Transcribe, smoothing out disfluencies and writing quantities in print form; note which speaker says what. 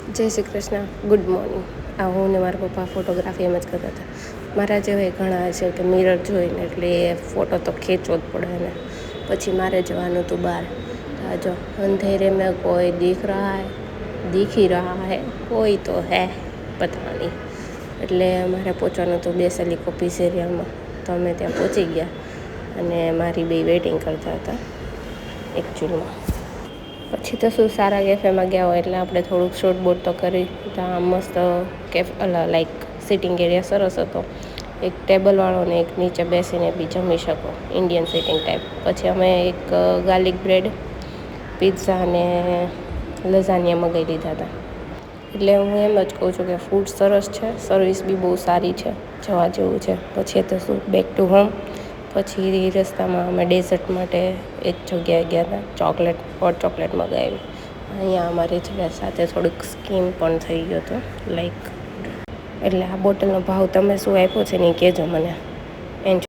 Speaker 1: જય Shri Krishna, good morning. હું ને મારા પપ્પા ફોટોગ્રાફી એમ જ કરતા હતા. મારા જેવા ઘણા છે કે મિરર જોઈને એટલે એ ફોટો તો ખેંચવો જ પડે ને. પછી મારે જવાનું હતું બહાર. જો અંધેરે મેં કોઈ દિખ ही रहा है કોઈ તો હે પતા નહીં. એટલે મારે પહોંચવાનું હતું બેસેલી કોપીસ એરિયામાં. તો અમે ત્યાં પહોંચી ગયા અને મારી બે વેઇટિંગ કરતા હતા એકચ્યુઅલમાં. પછી તો શું, સારા કેફેમાં ગયા હોય એટલે આપણે થોડુંક શોર્ટ બોટ તો કરી. ત્યાં મસ્ત લાઈક સિટિંગ એરિયા સરસ હતો. એક ટેબલવાળો ને એક નીચે બેસીને બી જમી શકો, ઇન્ડિયન સિટિંગ ટાઈપ. પછી અમે એક ગાર્લિક બ્રેડ, પિઝા અને લઝાનિયા મંગાવી લીધા હતા. એટલે હું એમ જ કહું છું કે ફૂડ સરસ છે, સર્વિસ બી બહુ સારી છે, જવા જેવું છે. પછી તો શું, બેક ટુ હોમ. પછી રસ્તામાં અમે ડેઝર્ટ માટે એક જગ્યાએ ગયા હતા, હોટ ચોકલેટ મંગાવી. અહીંયા અમારી સાથે થોડુંક સ્કીમ પણ થઈ ગયો હતો લાઈક. એટલે આ બોટલનો ભાવ તમે શું આપ્યો છે ને એ કહેજો મને.